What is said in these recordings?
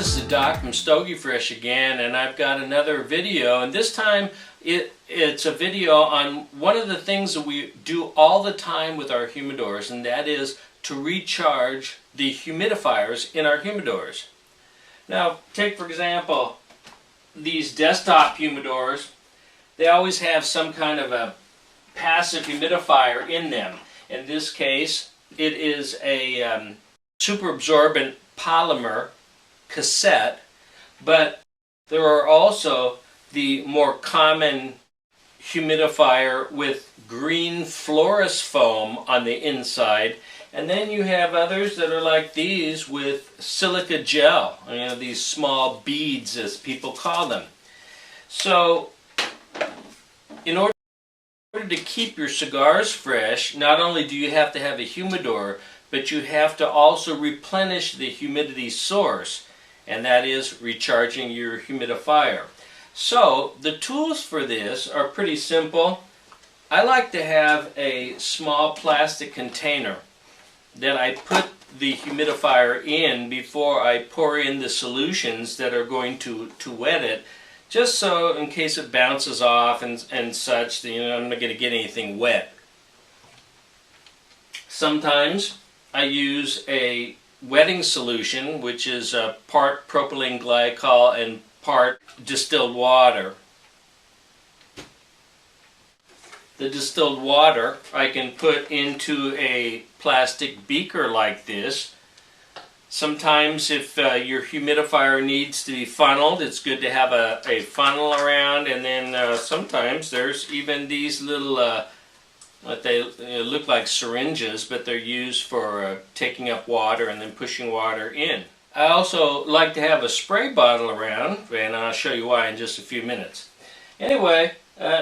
this is Doc from Stogie Fresh again, and I've got another video, and this time it's a video on one of the things that we do all the time with our humidors, and that is to recharge the humidifiers in our humidors. Now, take for example these desktop humidors. They always have some kind of a passive humidifier in them. In this case, it is a super absorbent polymer cassette, but there are also the more common humidifier with green fluorescent foam on the inside, and then you have others that are like these with silica gel, these small beads as people call them. So in order to keep your cigars fresh, not only do you have to have a humidor, but you have to also replenish the humidity source, and that is recharging your humidifier. So the tools for this are pretty simple. I like to have a small plastic container that I put the humidifier in before I pour in the solutions that are going to wet it, just so in case it bounces off and such, I'm not going to get anything wet. Sometimes I use a wetting solution, which is part propylene glycol and part distilled water. The distilled water I can put into a plastic beaker like this. Sometimes if your humidifier needs to be funneled, it's good to have a funnel around, and then sometimes there's even these little what they look like syringes, but they're used for taking up water and then pushing water in. I also like to have a spray bottle around, and I'll show you why in just a few minutes. Anyway,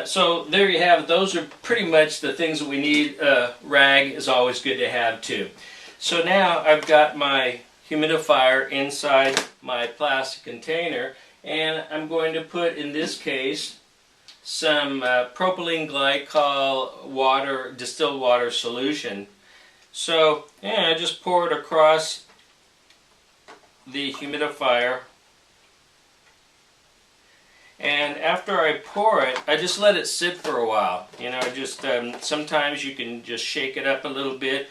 so there you have it. Those are pretty much the things that we need. Rag is always good to have too. So now I've got my humidifier inside my plastic container, and I'm going to put, in this case, some propylene glycol water, distilled water solution. So I just pour it across the humidifier, and after I pour it, I just let it sit for a while. Sometimes you can just shake it up a little bit,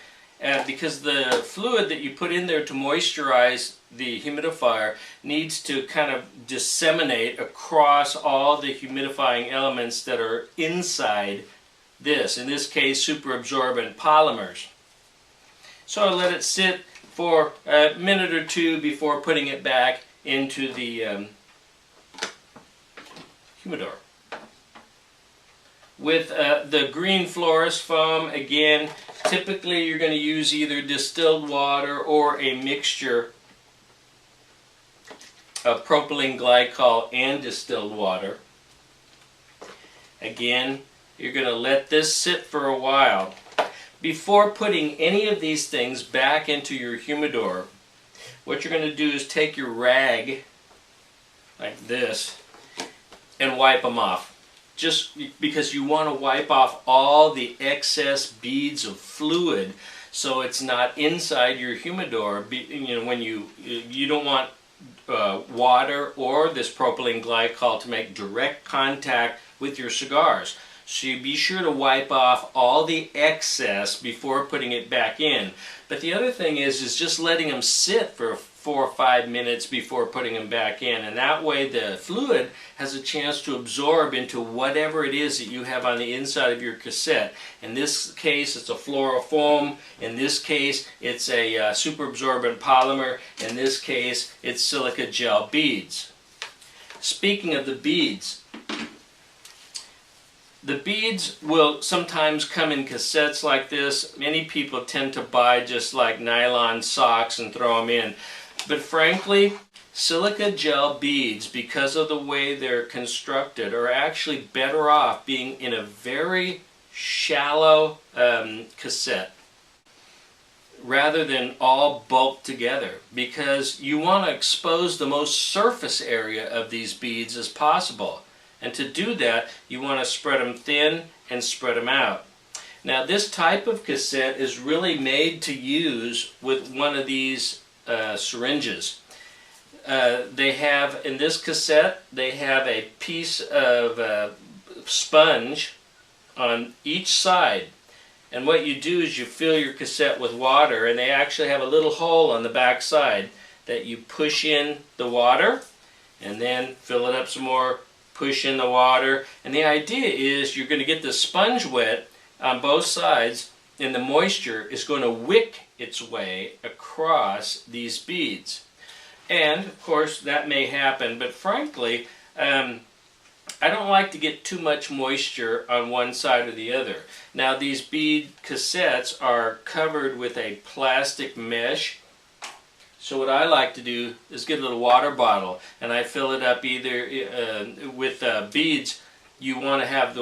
because the fluid that you put in there to moisturize the humidifier needs to kind of disseminate across all the humidifying elements that are inside this, in this case, super absorbent polymers. So I let it sit for a minute or two before putting it back into the humidor. With the green fluorescent foam, again, typically you're going to use either distilled water or a mixture of propylene glycol and distilled water. Again, you're going to let this sit for a while. Before putting any of these things back into your humidor, what you're going to do is take your rag, like this, and wipe them off. Just because you want to wipe off all the excess beads of fluid, so it's not inside your humidor. When you don't want water or this propylene glycol to make direct contact with your cigars. So you be sure to wipe off all the excess before putting it back in. But the other thing is just letting them sit for 4 or 5 minutes before putting them back in, and that way the fluid has a chance to absorb into whatever it is that you have on the inside of your cassette. In this case, it's a fluorofoam. In this case, it's a super absorbent polymer. In this case, it's silica gel beads. Speaking of the beads will sometimes come in cassettes like this. Many people tend to buy just like nylon socks and throw them in. But frankly, silica gel beads, because of the way they're constructed, are actually better off being in a very shallow cassette rather than all bulked together, because you want to expose the most surface area of these beads as possible. And to do that, you want to spread them thin and spread them out. Now, this type of cassette is really made to use with one of these syringes. they have, in this cassette, they have a piece of sponge on each side. And what you do is you fill your cassette with water, and they actually have a little hole on the back side that you push in the water, and then fill it up some more, push in the water. And the idea is you're going to get the sponge wet on both sides, and the moisture is going to wick its way across these beads. And of course that may happen, but frankly, I don't like to get too much moisture on one side or the other. Now these bead cassettes are covered with a plastic mesh. So what I like to do is get a little water bottle, and I fill it up either with beads. You want to have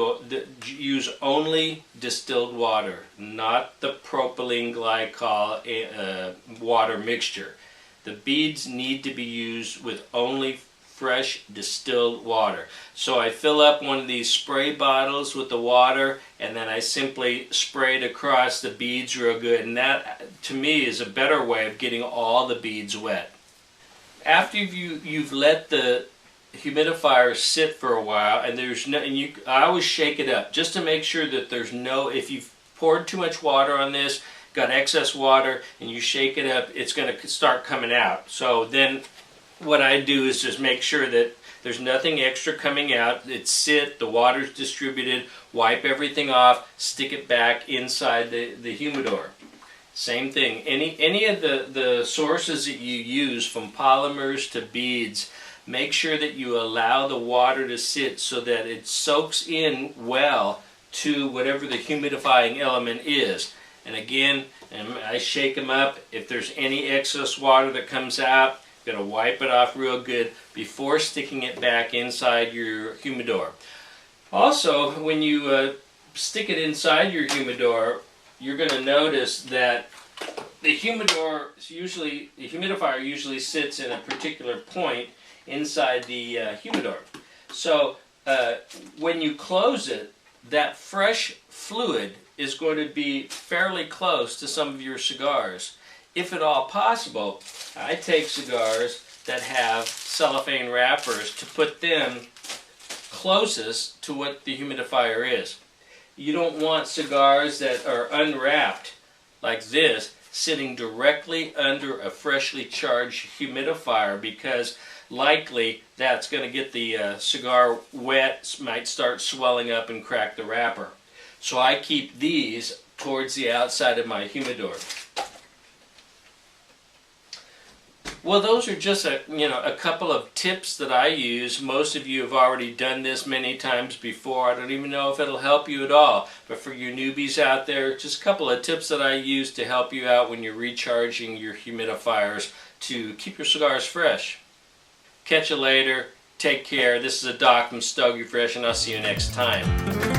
use only distilled water, not the propylene glycol water mixture. The beads need to be used with only fresh distilled water. So I fill up one of these spray bottles with the water, and then I simply spray it across the beads real good, and that to me is a better way of getting all the beads wet. After you've let the humidifier sit for a while, and I always shake it up just to make sure that there's no, if you've poured too much water on this, got excess water, and you shake it up, it's going to start coming out. So then what I do is just make sure that there's nothing extra coming out. The water's distributed, wipe everything off, stick it back inside the humidor. Same thing. Any of the sources that you use, from polymers to beads, make sure that you allow the water to sit so that it soaks in well to whatever the humidifying element is. And again, I shake them up. If there's any excess water that comes out, you've got to wipe it off real good before sticking it back inside your humidor. Also, when you stick it inside your humidor, you're going to notice that the humidifier usually sits in a particular point inside the humidor. So when you close it, that fresh fluid is going to be fairly close to some of your cigars. If at all possible, I take cigars that have cellophane wrappers to put them closest to what the humidifier is. You don't want cigars that are unwrapped like this sitting directly under a freshly charged humidifier, because likely that's going to get the cigar wet, might start swelling up and crack the wrapper. So I keep these towards the outside of my humidor. Well, those are just a couple of tips that I use. Most of you have already done this many times before. I don't even know if it'll help you at all. But for you newbies out there, just a couple of tips that I use to help you out when you're recharging your humidifiers to keep your cigars fresh. Catch you later. Take care. This is a Doc from Stogie Fresh, and I'll see you next time.